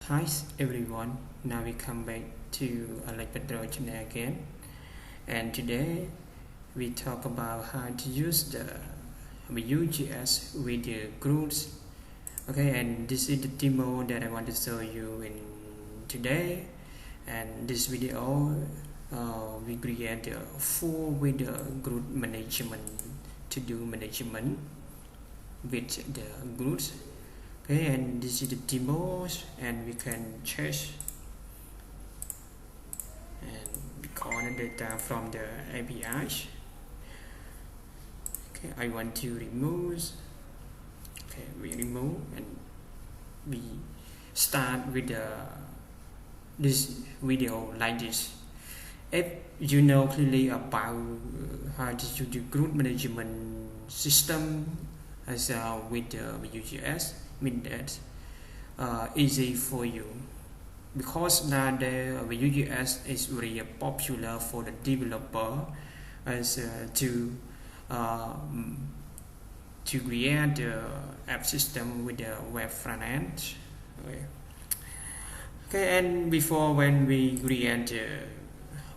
Hi everyone, now we come back to Alexander channel again, and today we talk about how to use the Vue JS with the groups. Okay, and this is the demo that I want to show you in today. And this video we create the full with the group management to do management with the groups. Okay, and this is the demos, and we can change and call the data from the APIs. Okay, I want to remove. Okay, we remove and we start with this video like this. If you know clearly about how to use the group management system as with the Vue.js, mean that easy for you, because now the Vue.js is really popular for the developer as to create the app system with the web front end. Okay, and before when we create the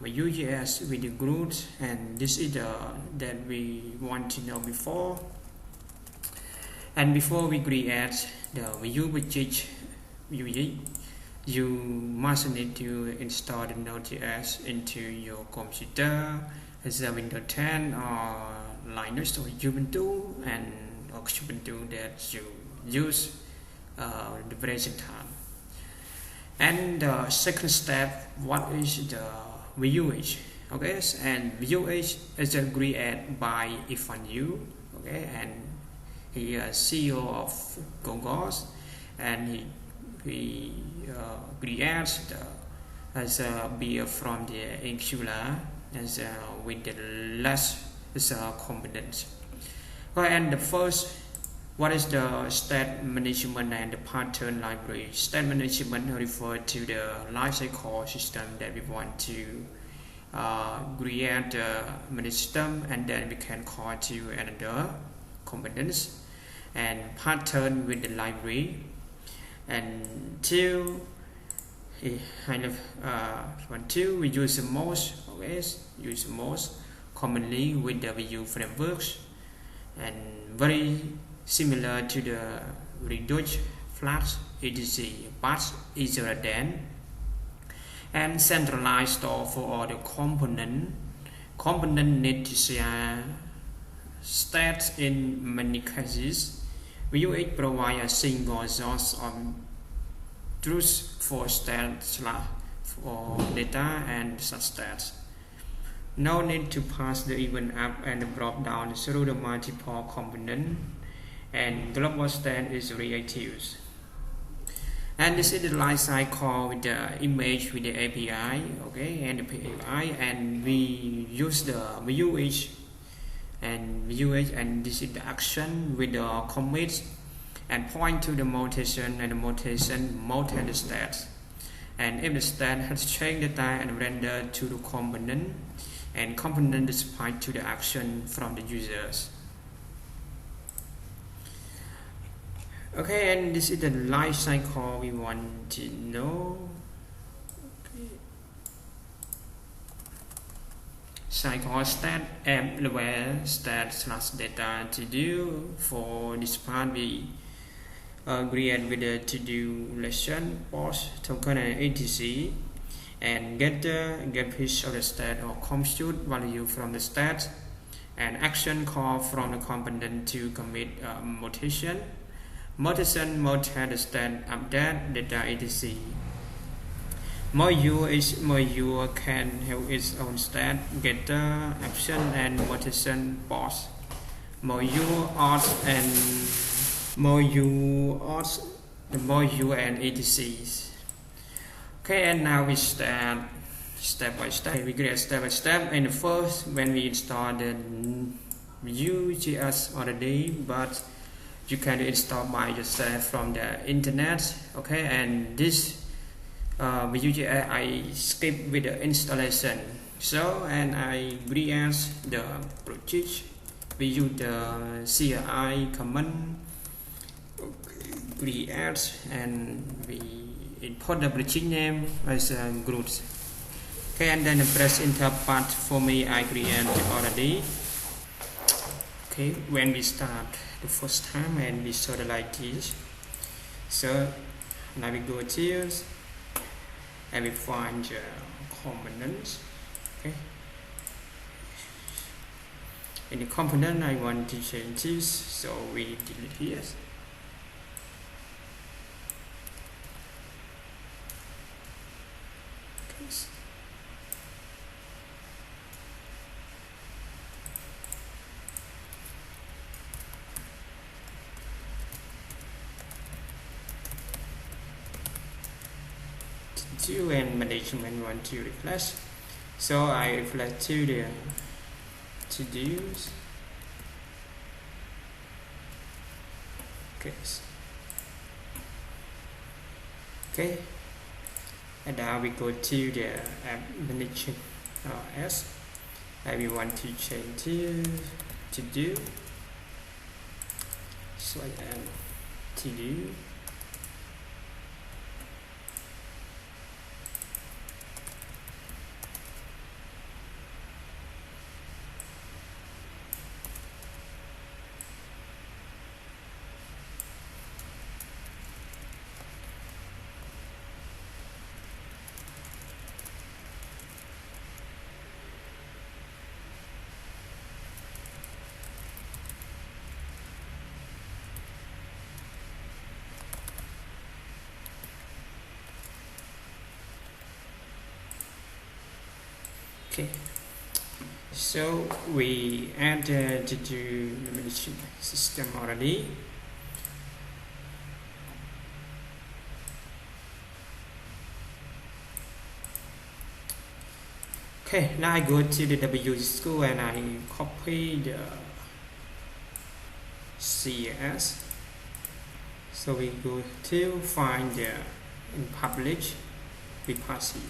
Vue.js with the groups, and this is the that we want to know before. And before we create the Vue widget, you must need to install the Node.js into your computer as a Windows 10 or Linux or Ubuntu, and or Ubuntu that you use the version time. And the second step, what is the Vuex? Okay, and Vuex is created by Ivan. Okay, and he is CEO of Todos, and he creates as a beer from the Angular as with the less components. Okay, and the first, what is the state management and the pattern library? State management refers to the lifecycle system that we want to create the management system, and then we can call to another components. And pattern with the library, and two we use the most commonly with the Vue Framework, and very similar to the Redux, Fluc, etc., but easier than. And centralized store for all the component need to share stats in many cases. Vuex provides a single source of truth for stats for data and such stats. No need to pass the event up and drop down through the multiple components, and global state is reactive. And this is the life cycle with the image with the API, okay, and the API, and we use the Vuex and this is the action with the commit and point to the mutation, and the mutation mutate the state, and if the state has changed data and render to the component, and component display to the action from the users. Okay, and this is the life cycle we want to know. Cycle stat app level stat / data to do. For this part we create with the to do lesson, post, token, and etc. And get piece of the stat or compute value from the stat, and action call from the component to commit mutation. Mutation mutate the stat, update data, etc. Module can have its own stat, getter, action, and mutation post. Module auth and etc. Okay, and now we start step by step. We create step by step. And first, when we install the Vue.js already, but you can install by yourself from the internet. Okay, and this Vue.js I skip with the installation, so and I create the project. We use the CLI command, create, and we import the project name as a group. Okay, and then press enter. But for me, I create already. Okay, when we start the first time and we saw the like this. So now we go here and we find the components. Okay, in the component I want to change this, so we delete here. Okay. And management want to replace, so I replace to the todos. Okay, and now we go to the management S, and we want to change to do, so I add to do. Okay, so we added to the management system already. Okay, now I go to the W school and I copy the CS. So we go to find the in publish, we pass it.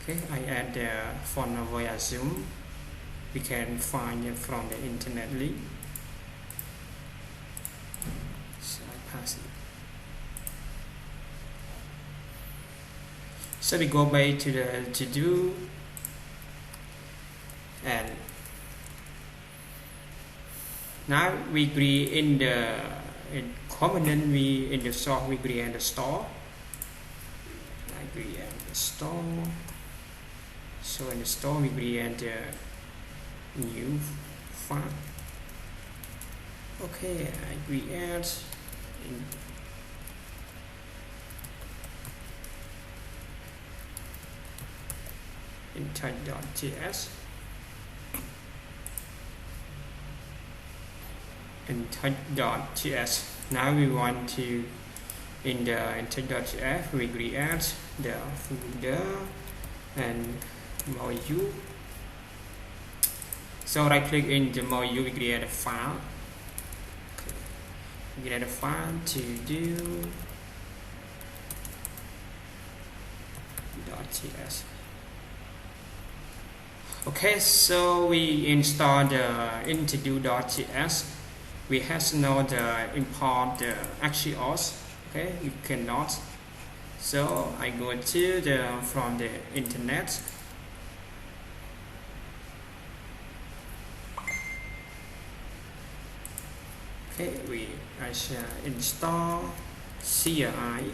Okay, I add the font of Zoom. We can find it from the internet link. So I pass it. So we go back to the to do, and now we create in the component, we in the source we create the store. I create the store. So in the store we create a new file. Okay, I create in touch.js. In touch.js. Now we want to in touch.js we create the folder and module. So right click in the module, we create a file. Okay. We create a file to do .js. Okay, so we install the into.js. We have now the import the Axios. Okay, you cannot. So I go to the from the internet. Okay, I shall install CLI,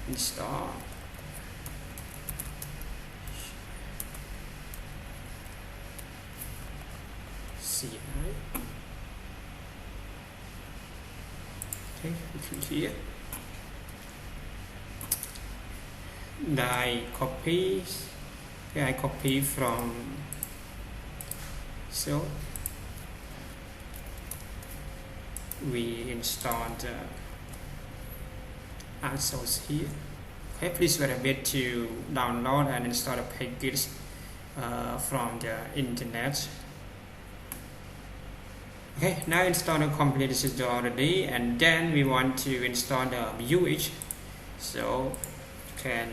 install CLI. Okay, we click here. I copy. Okay, I copy from. So we install the auth here. Okay, please wait a bit to download and install the package from the internet. Okay, now install the complete system already, and then we want to install the Vuex. So can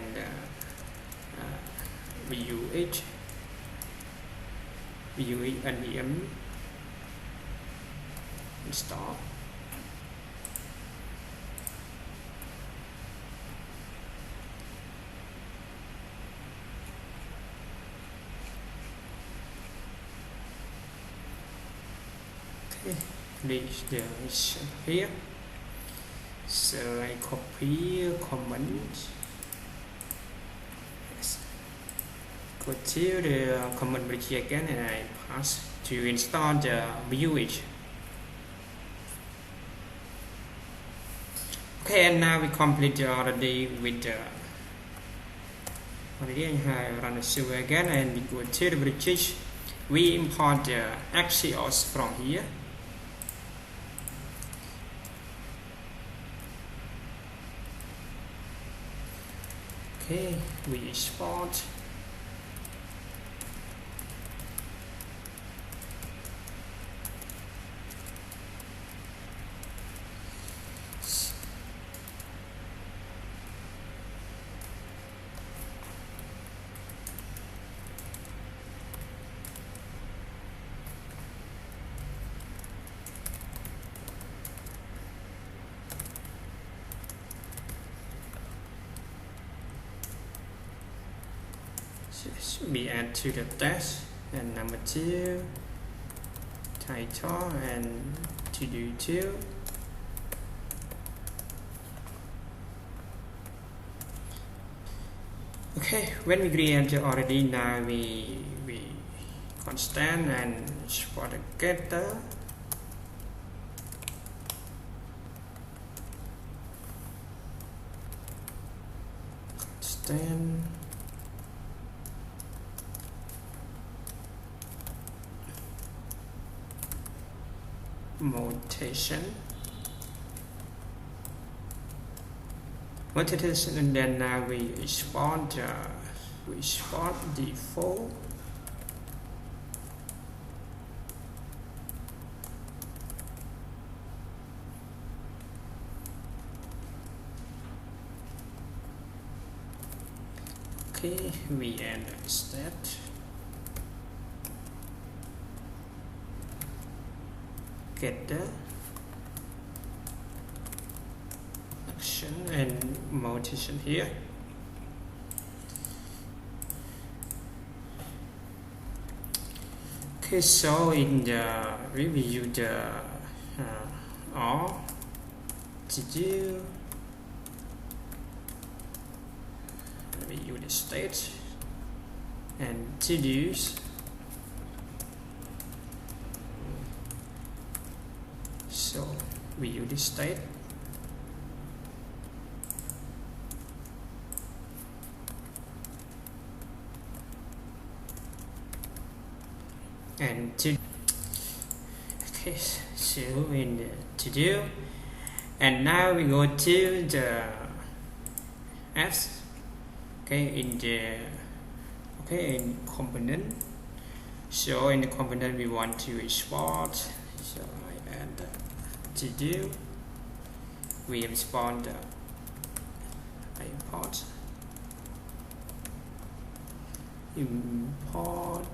Vuex npm install. Okay, this is here. So I copy comment. Yes. Go to the comment bridge again and I pass to install the Vuex. Okay, and now we complete already with the already I have run the server again and we go to the bridge. We import the axios from here. Okay, we export. We add to the text and number 2, title and to do 2. Okay, when we create already, now we constant and for the getter. Constant. Mutation, and then now we export default. Okay, we add a stat. Getter action and mutation here. Okay, so in the review the auth to do we use the state and todos. So we use this state and to okay, so in the to do, and now we go to the apps. Okay, in the in component. So in the component we want to export. So I add to do. We export the import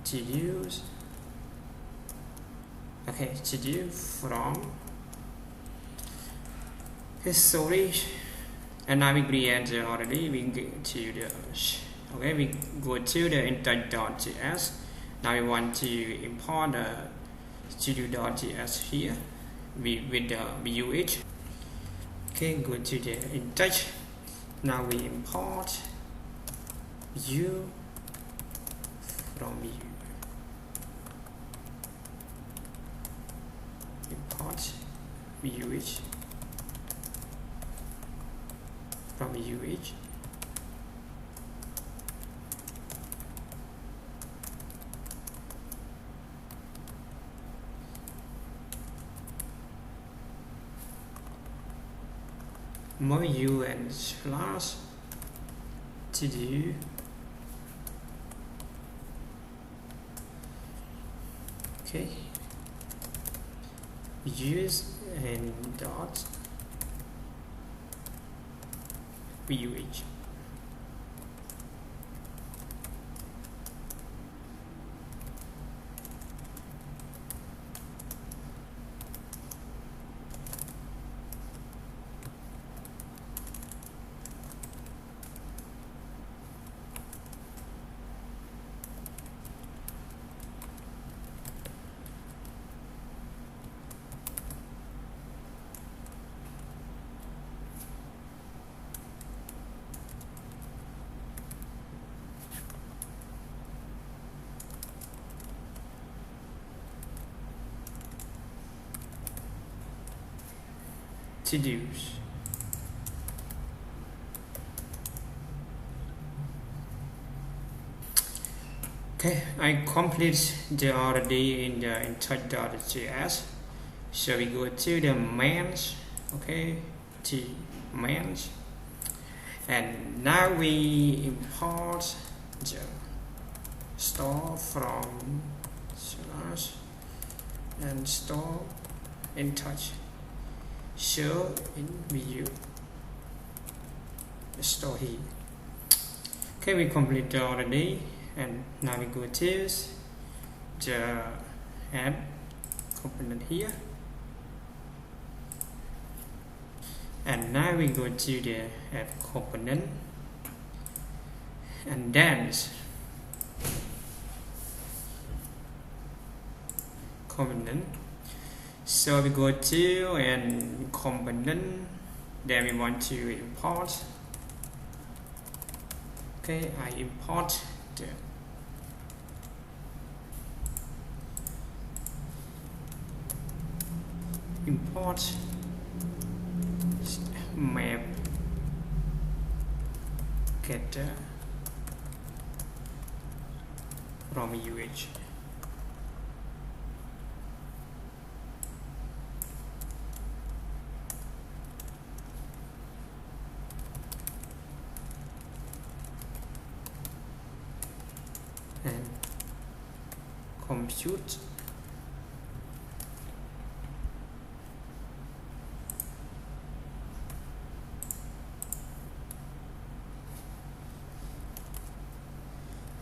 to use. Okay, to do from. Okay, sorry. And now we create already. We get to the okay. We go to the index.js. Now we want to import the studio.js here with the Vuex. Okay, go to the index. Now we import Vue from Vue. Import Vuex from Vuex. More U and slash to do. Okay, use and dot Vuex. to-dos. Okay, I complete the already in the touch.js. So we go to the mains, okay, to mains, and now we import the store from slash and store in touch. So in Vue store here. Okay, we complete already, and now we go to the add component here, and now we go to the add component, and then component. So we go to and component, then we want to import. Okay, I import the import map getter from UH. And compute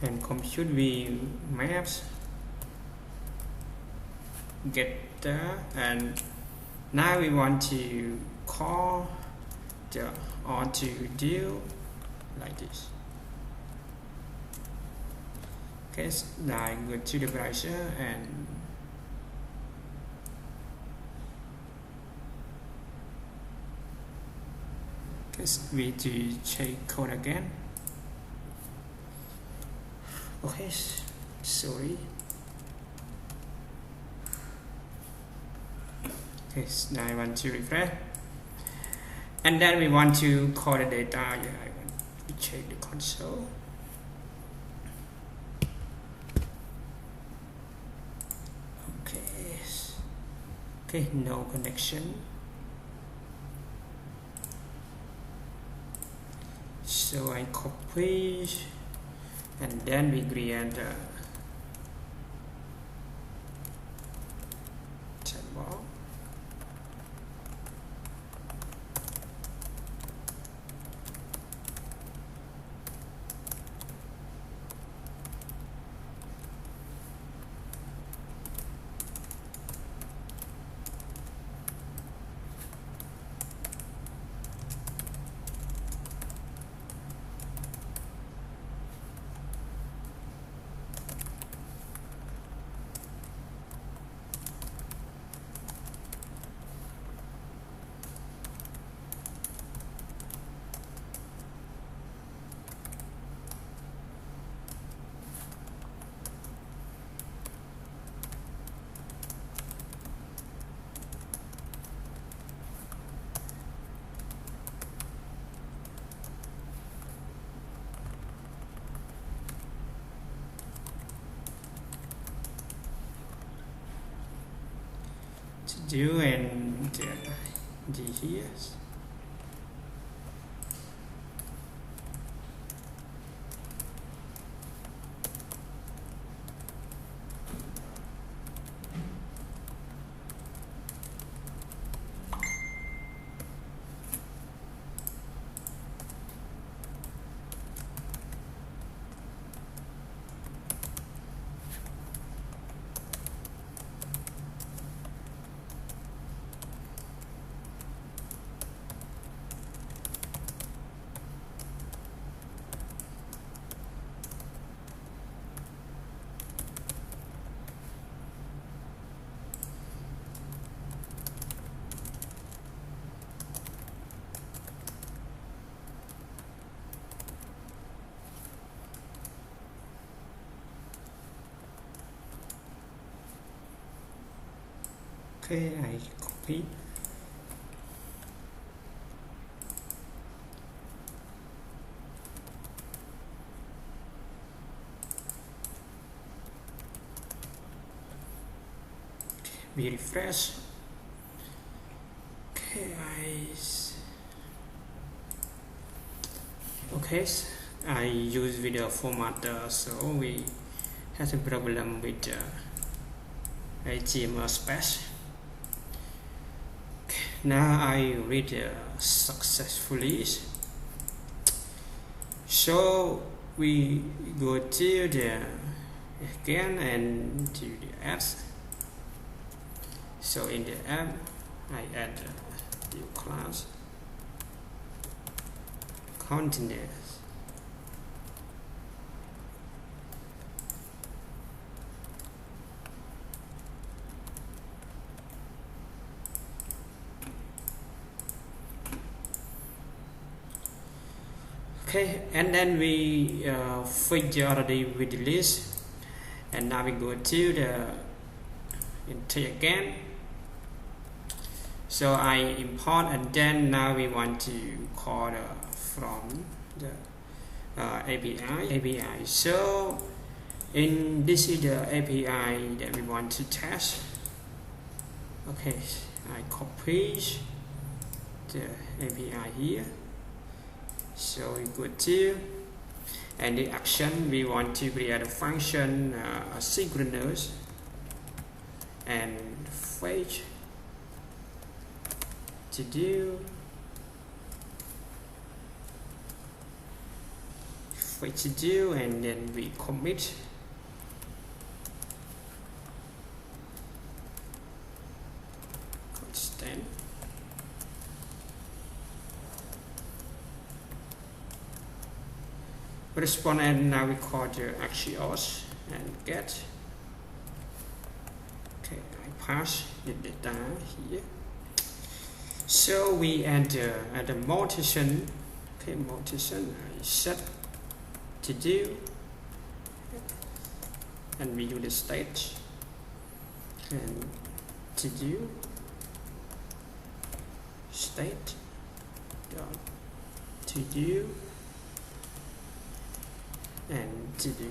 and compute Vue maps getter, and now we want to call the auth deal like this. Okay, so now I go to the browser and we to check code again. Okay, sorry. Okay, so now I want to refresh, and then we want to call the data. Yeah, I want to check the console. Okay, no connection. So I copy, and then we create a table. Do and the here. Okay, I copy we refresh. Okay, I use video formatter, so we have a problem with HTML space. Okay, now I read successfully. So we go to the again and to the apps. So in the app, I add a new class container. Okay, and then we fix already with the list, and now we go to the intake again. So I import, and then now we want to call from the API. So this is the API that we want to test. Okay, I copy the API here. So we go to, and the action we want to create a function asynchronous and fetch to do and then we commit. Constant. Respond, and now we call the axios and get. Okay, I pass the data here. So we add the mutation. Okay, mutation I set to do, and we do the state and to do state dot to do and to do.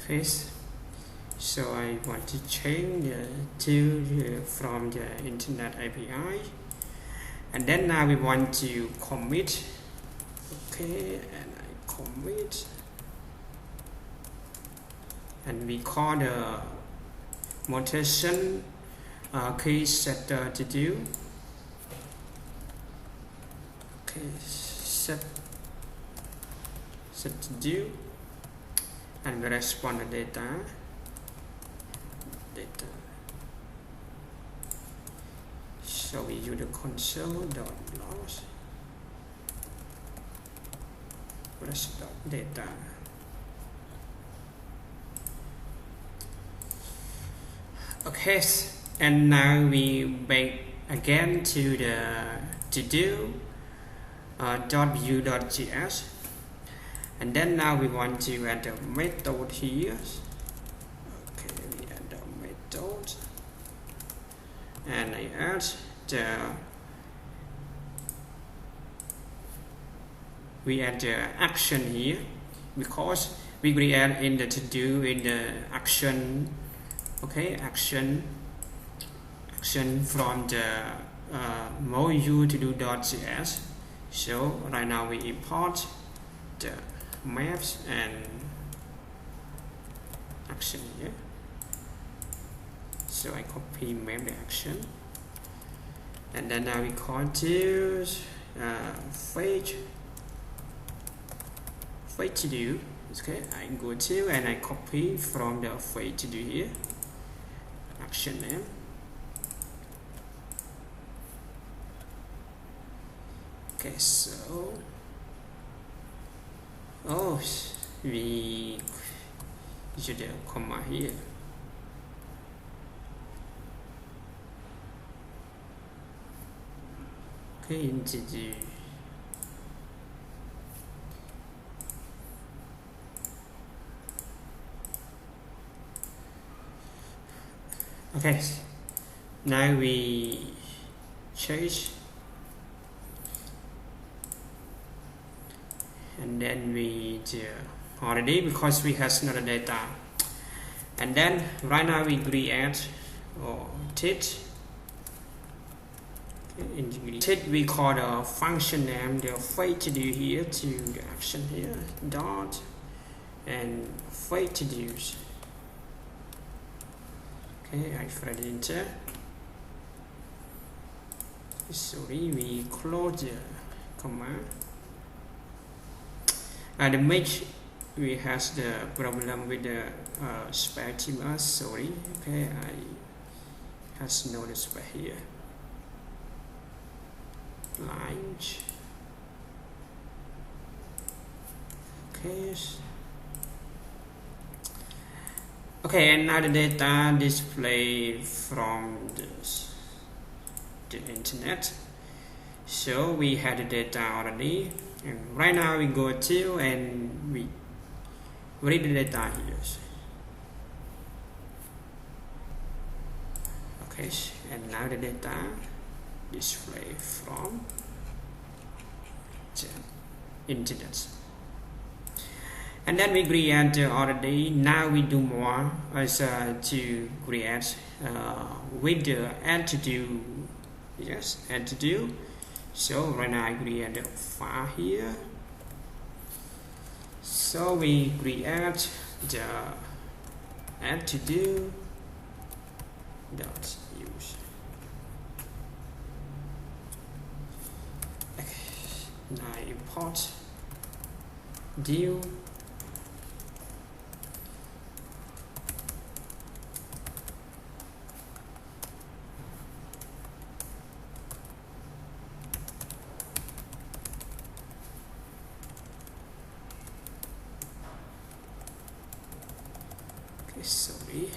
Face. So I want to change from the internet API, and then now we want to commit. Okay, and I commit, and we call the mutation key setter to do. Okay, set to do, and we respond the data. So we use the console.log rest.data. Okay, and now we back again to the to-do .vue.js, and then now we want to add the method here. Okay, we add the method, and I add the action here, because we create in the to-do in the action. Okay, action from the module to-do.js. So right now we import the maps and action here. So I copy map the action, and then now we call to fetch to do. Okay, I go to and I copy from the fetch to do here action name. Okay, so we use the comma here. Okay, integer. Okay, now we change, and then we already, because we have another data, And then right now we create or tit. In tit we call the function name the fake to do here to the action here dot and fake to do's. Okay, I press enter. Sorry, we close the command. And the make we has the problem with the space timers. Sorry, okay, I has no space here. Lines. Okay. Okay, and now the data display from the internet. So we had the data already, and right now we go to and we read the data here. Okay, and now the data display from the internet. And then we create already. Now we do more as to create with the add to do. Yes, add to do. So right now I create a file here. So we create the add to do dot use. Okay. Now import do. Sorry.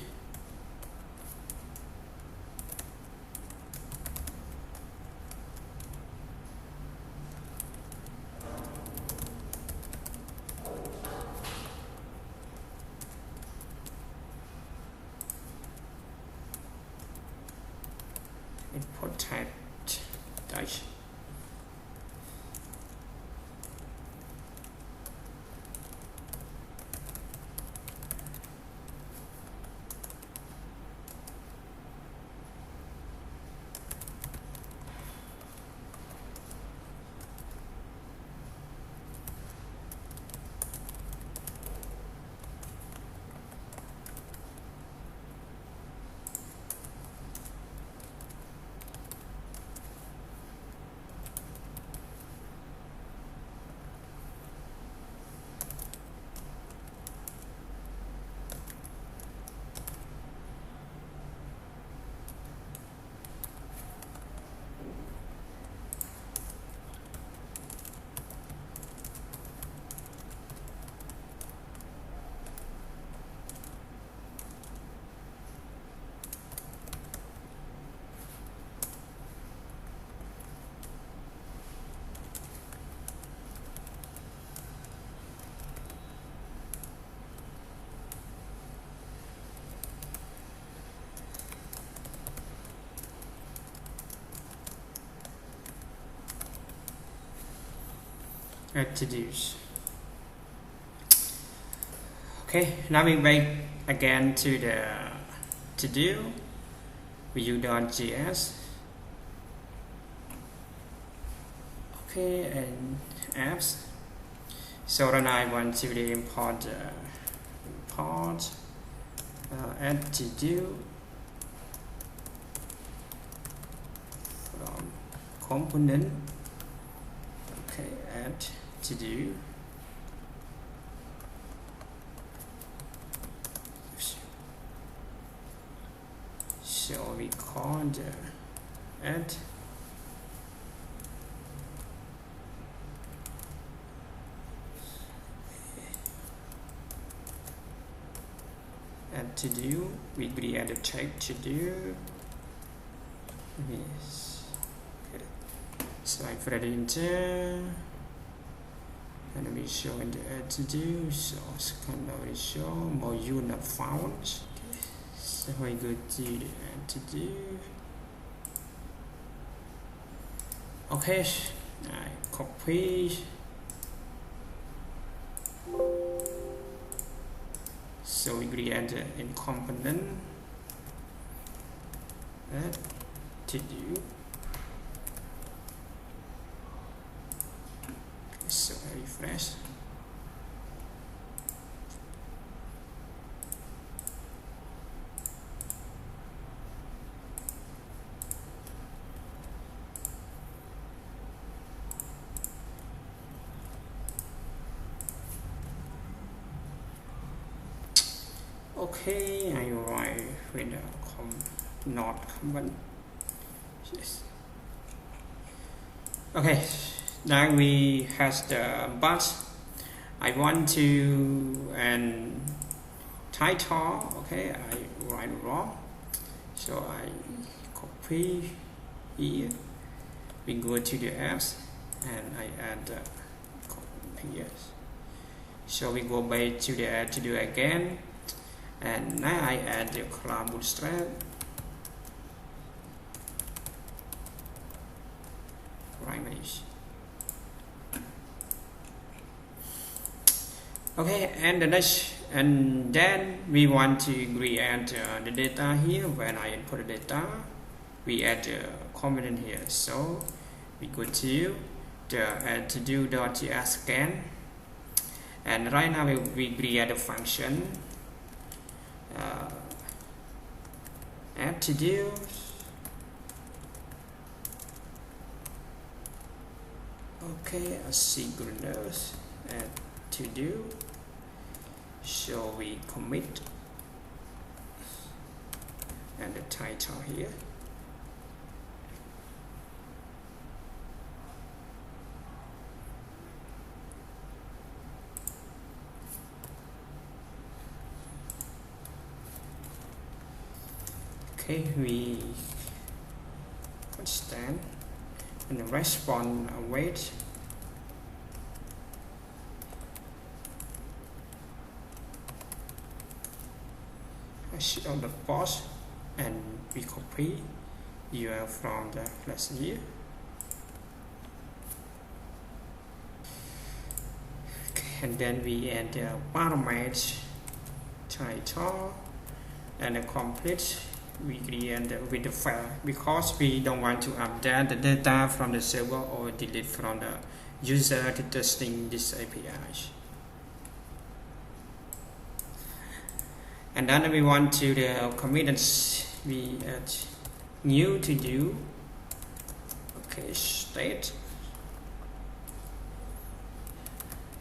Import type dash. Introduce. Okay, now we back again to the to do Vue.js. Okay, and apps. So then I want to import add to do from component. Okay, add to do. So we call the add to do. We create a tag to do. Yes. Okay. So I put it into and we show in the add to do. So it's kind of show module not found. Okay. So we go to the add to do. Okay. I copy. So we create in component add to do. So I refresh. Okay, I write with a not common. Yes. Okay, now we has the but I want to and title. Okay, I write wrong, so I copy here. We go to the apps and I add the yes. So we go back to the add to do again. And now I add the cloud bootstrap. Primaries. Okay, and the next, and then we want to create the data here. When I input the data, we add the component here. So we go to the add to do.js scan, and right now we create a function. Add to do, okay, asynchronous add to do, so we commit and the title here. Okay, we constant and the response await. I should on the pause and we copy URL from the class here. Okay, and then we add the parameter title and the complete. We create with the file because we don't want to update the data from the server or delete from the user to testing this API. And then we want to the commitments, we add new to do. Okay, state.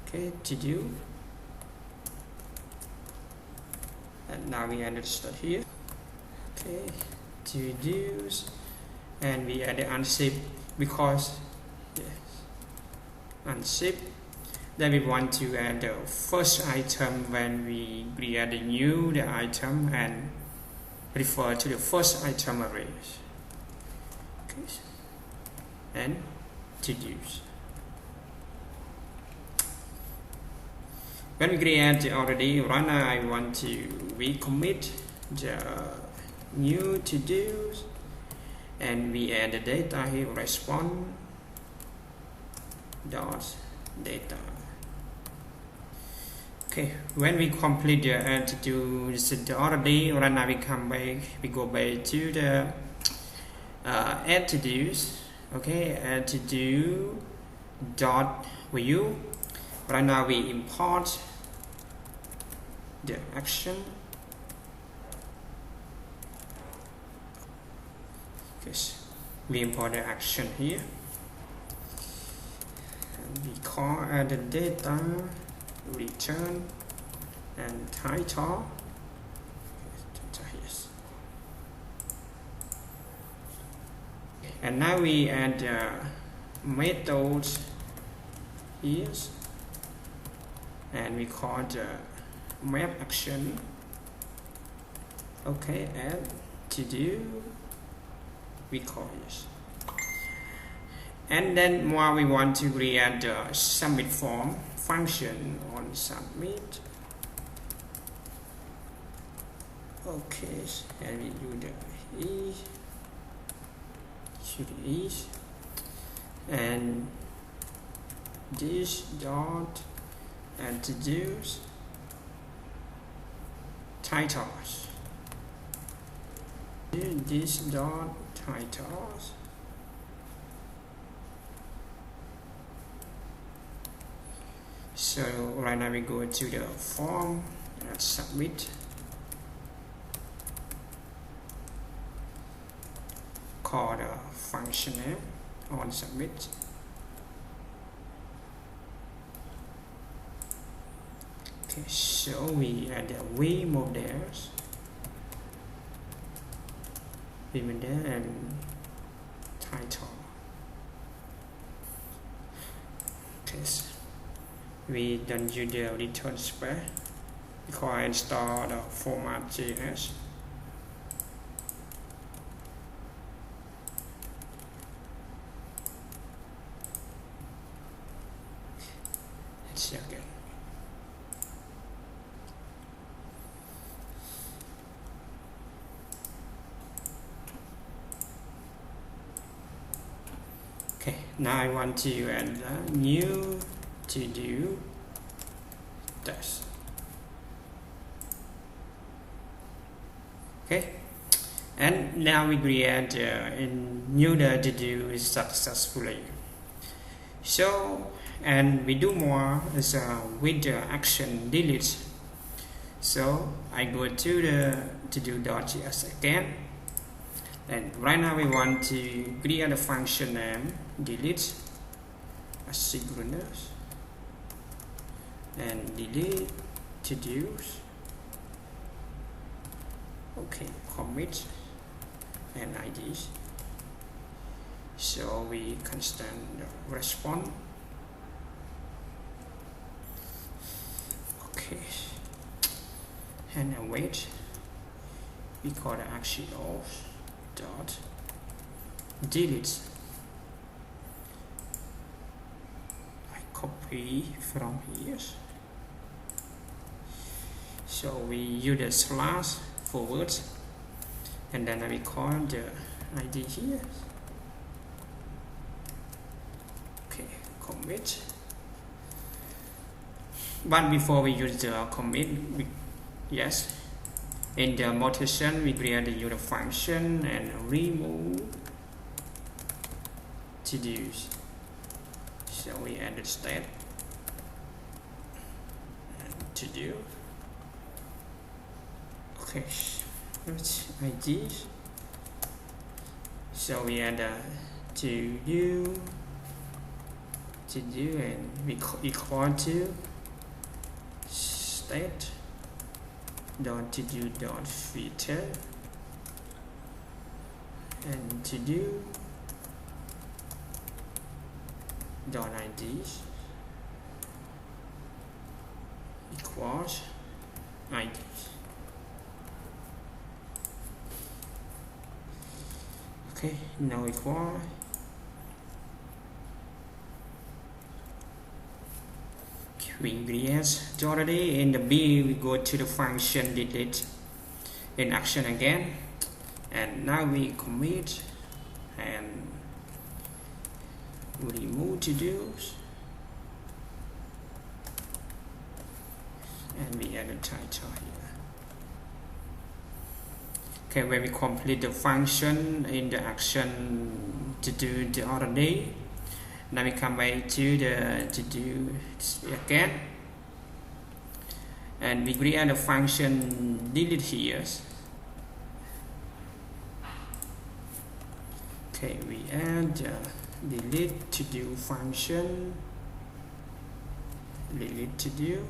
Okay, to do. And now we add the start here. Okay, to do's, and we add the unzip because yes, unzip. Then we want to add the first item when we create the new item and refer to the first item array. Okay, and to do's. When we create already right now, I want to recommit the new to do's and we add the data here, response dot data. Okay, when we complete the add to do already right now, we come back, we go back to the add to do's. Okay, add to do dot Vue. Right now we import the action. Yes, we import the action here. And we call add the data, return, and title. Yes. And now we add methods here, and we call the map action. Okay, add to do. We call this, and then more we want to create the submit form function on submit. Okay, and we do the is and this dot and to do's titles. This dot titles. So right now we go to the form and submit. Call the function name on submit. Okay, so we add the Vue models, Vue model and title. Okay, so we don't use the return space because I install the format JS. Let's check it. Okay, now I want to add a new to-do test. Okay, and now we create a new to-do successfully. So, and we do more is with the action delete. So I go to the to-do.js again, and right now we want to create a function name delete asynchronous and delete to-dos. Okay, commit and IDs. So we constant response. Okay, and await. We call the action of dot delete. I copy from here. So we use the slash forward, and then we call the ID here. Okay, commit. But before we use the commit, yes, in the mutation we create the user function and remove to-dos. So we add the state and to-do. Okay, let's ID. So we add a to-do and we equal to state dot to do dot filter and to do dot ID equals ID. Okay, now equal. We create already in the B. We go to the function delete in action again, and now we commit and remove to-dos, and we add a title here. Okay, when we complete the function in the action to do the already, now we come back to the to do again, and we create a function delete here. Okay, we add delete to do function, delete to do.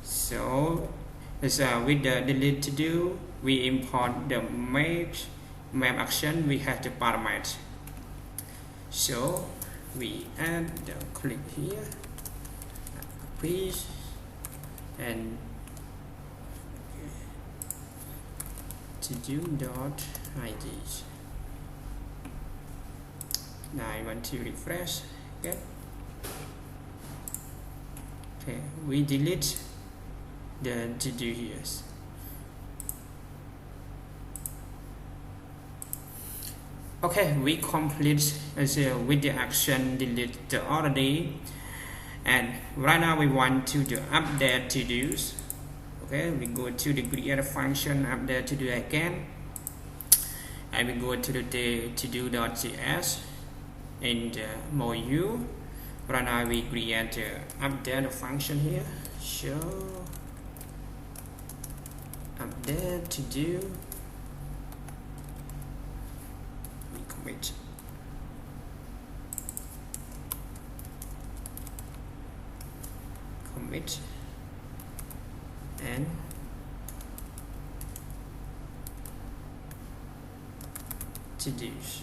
So with the delete to do, we import the map action. We have the parameter. So we add the click here, please, and to do dot IDs. Now I want to refresh again. Okay, we delete the to do here. Okay, we complete with the action delete the already, and right now we want to update to-dos. Okay, we go to the create function update to do again. I will go to the to-do.js and module. Right now we create update function here. Show update to do. We commit. Commit and to do's.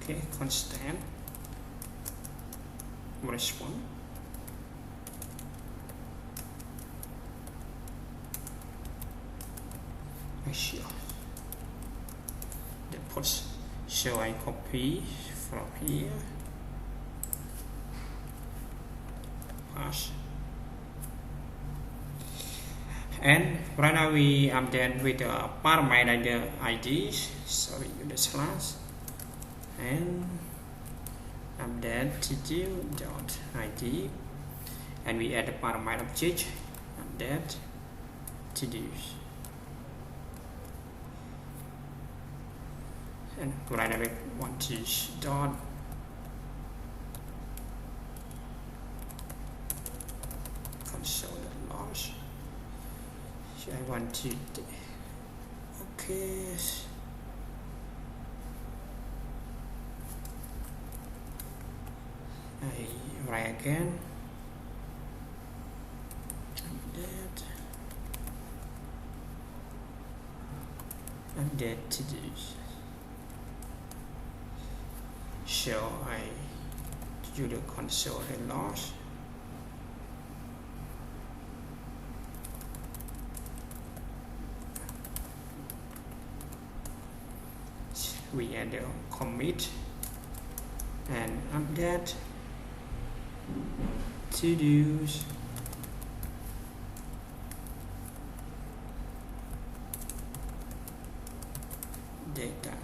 Okay, constant response. Make sure the puts. So I copy from here, pass, and right now we update with the parameter IDs. So we use the slash and update to do dot ID, and we add the parameter object update to do. And right now we want to dot console loss. So I want to okay. I write again. Update to do. So I do the console loss. We add the commit and update to do's data.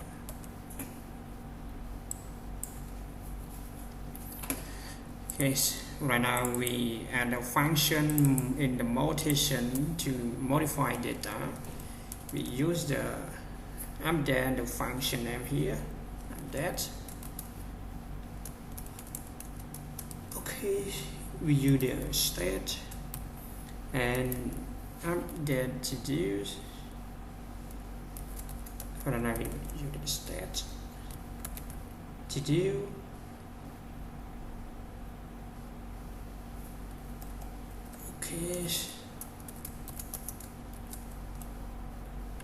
Okay, right now we add a function in the mutation to modify data. We use the update the function name here, update. Okay, we use the state and update to do. Right now we use the state to do.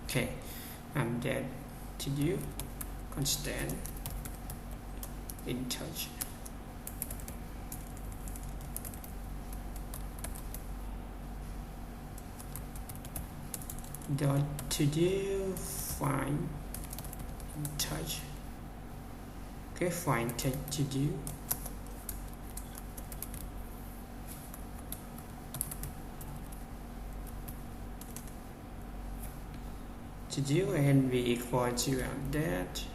Okay, update to do constant in touch. Dot to do find in touch. Okay, find touch to do. To do and be equal to update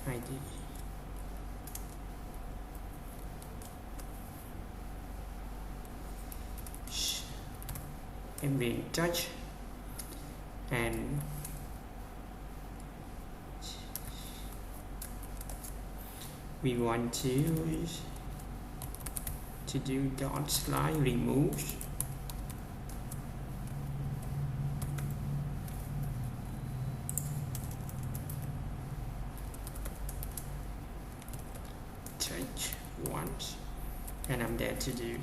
ID. And be in touch and we want to do dot slide remove. Once and I'm there to do.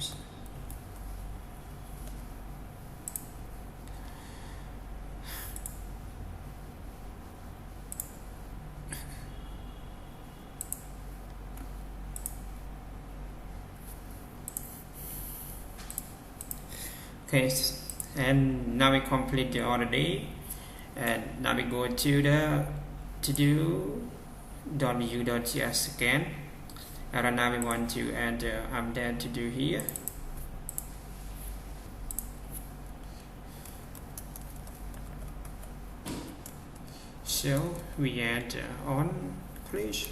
Okay, and now we complete the order day, and now we go to the to-do.vue.js again. And right now we want to add the update to do here. So we add on please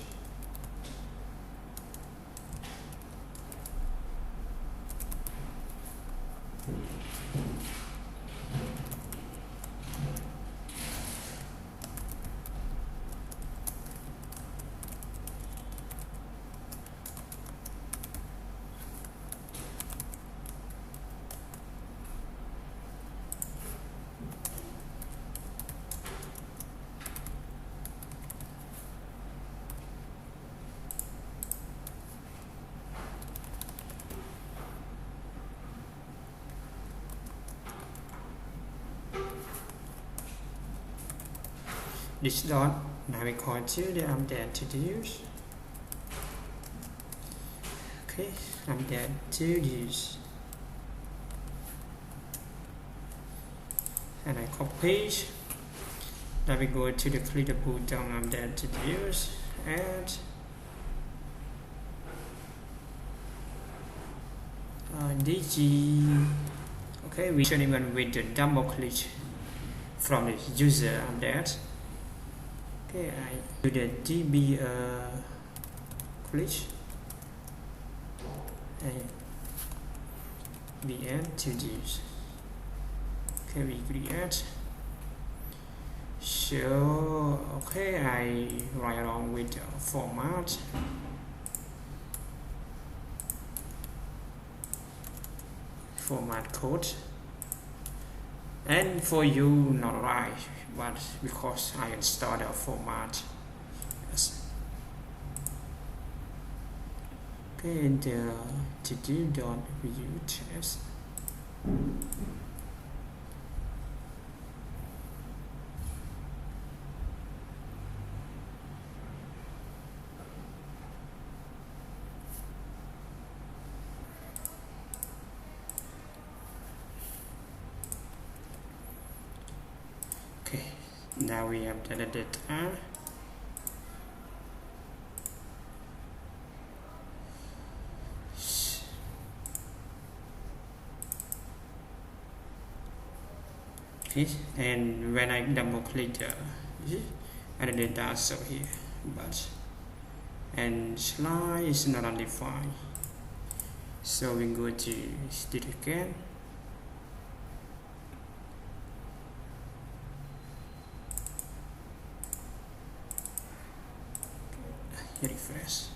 This dot now we call to the update to use. Okay, update to use, and I copy. Now we go to the click the button update to use, and DG. Okay, we should even with the double click from the user update. Okay, I do the DB click and BN to use. Okay, we create. So okay, I write along with the format. Format code, and for you not right, but because I installed a format. Yes. Okay, and to do .vue test. Okay, now we have the data. Okay, and when I double click the data so here, but and slide is not undefined, so we go to state again. Refresh.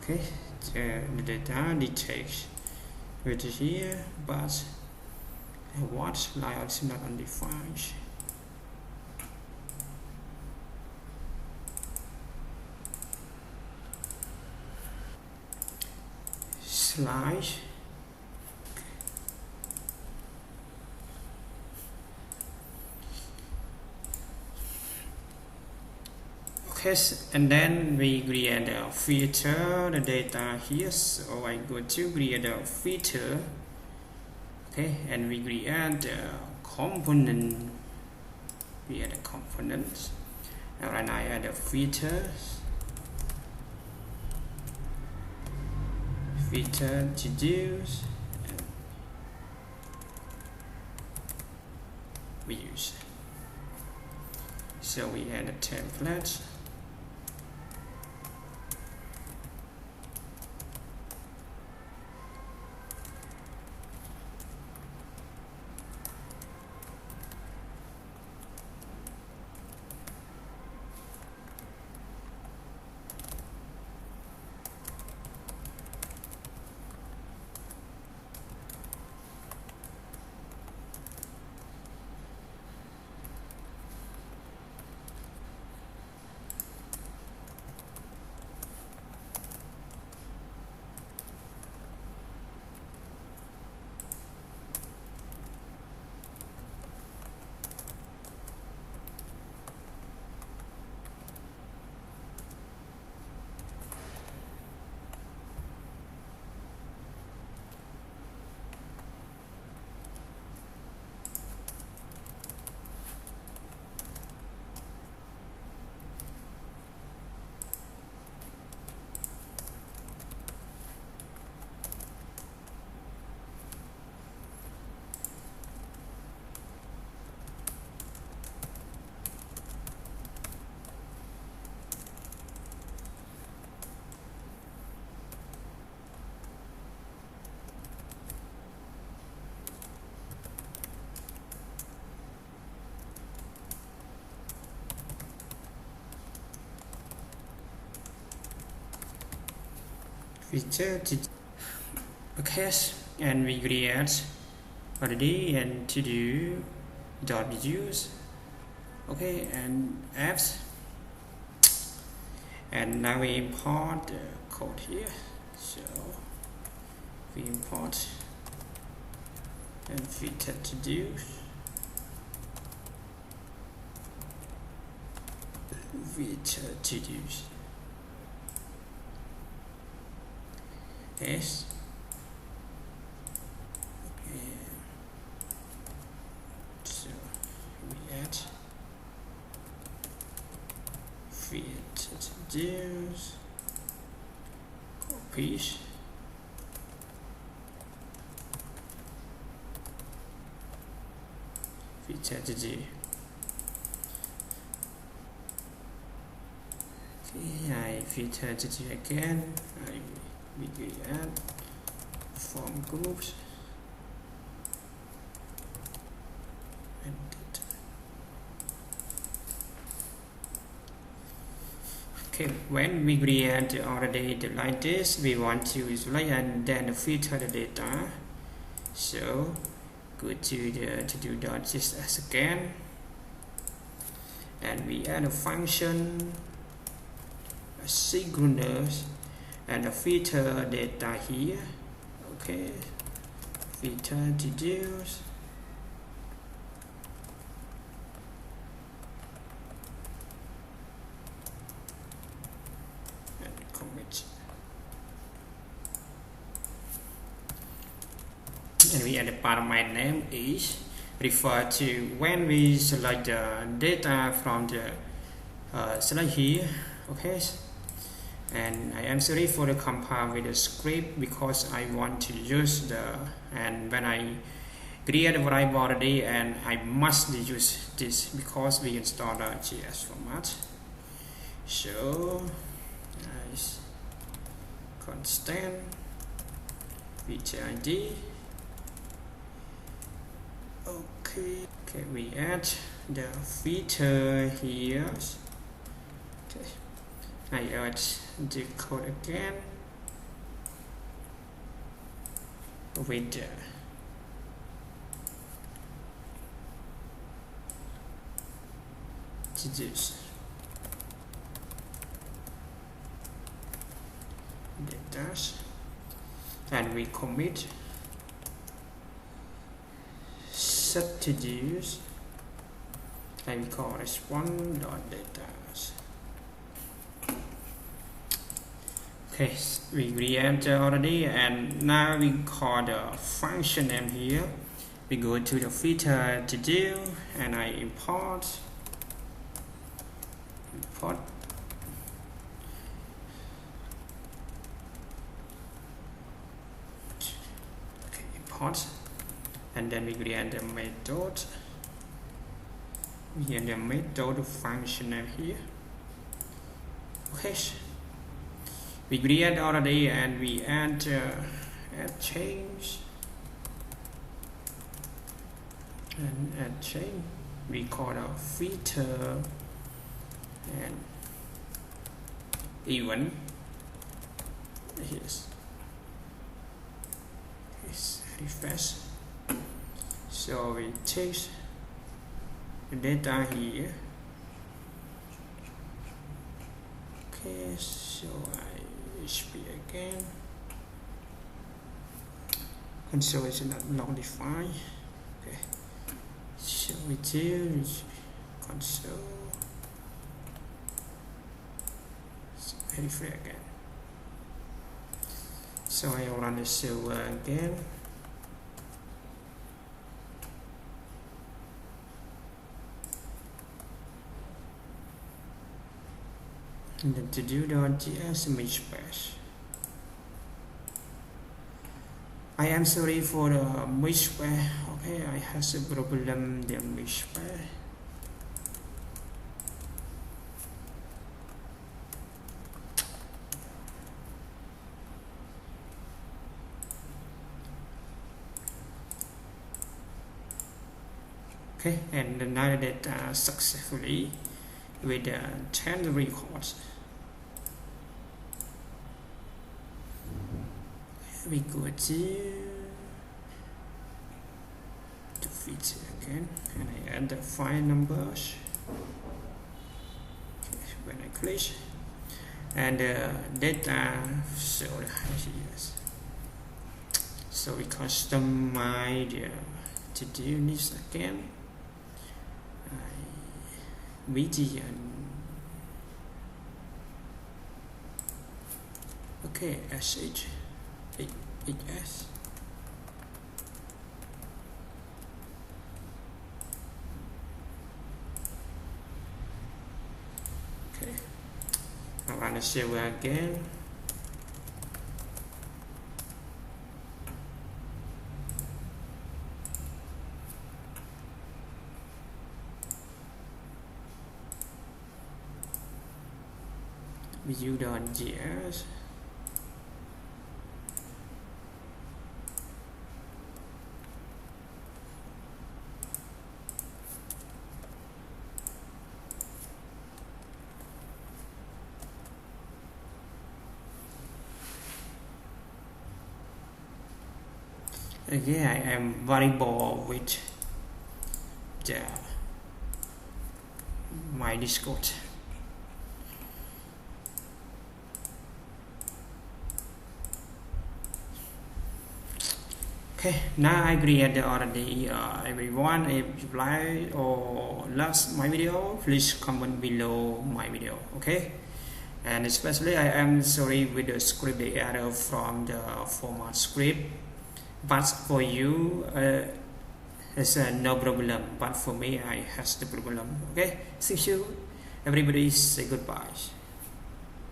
Okay, the data detects which is here, but what layout is not undefined. Slide. Okay, and then we create a filter the data here, so I go to create a filter. Okay, and we create the component. We add a component, and I add a filter. Filter to use, we use. So we add a template. feature to okay, and we create already and to do dot use okay and apps, and now we import the code here. So we import and feature to do feature to do yes. So we add feature to do copy feature to do. Okay, I feature to do again. We add form groups and okay, when we create already like this, we want to visualize and then filter the data. So go to the to-do.js again, and we add a function asynchronous and a filter data here. Okay, filter to do and commit, and we add a parameter name is refer to when we select the data from the select here. Okay, and I am sorry for the compile with the script because I want to use the, and when I create a variable already, and I must use this because we install the JS format. So nice constant feature ID. Okay, we add the feature here. Okay, I add the code again with this dash, and we commit set to use, and we call response.data. Okay, we re-enter already, and now we call the function name here. We go to the filter to do, and I import okay, import, and then we create the method. We have the method function name here. Okay, we create already, and we add change, and add change. We call a filter and even yes, refresh. So we change the data here. Okay, so I HP again. Console is not defined. Okay, so we do console. So I refresh again. So I run the server again. And then to do .js image patch. I am sorry for the image patch. Okay, I have a problem the image patch. Okay, and now the data successfully with the 10 records. we go to feature again, and I add the file numbers. Okay, when I click, and data, so yes. So we customize to do this again. Region. Okay, sh hs. Okay, I want to save again. Vue.js. Again, I am variable with my Discord. Okay, now I create already. Everyone, if you like or loves my video, please comment below my video. Okay, and especially I am sorry with the script error from the format script, but for you it's no problem, but for me I has the problem. Okay, see you everybody, say goodbye.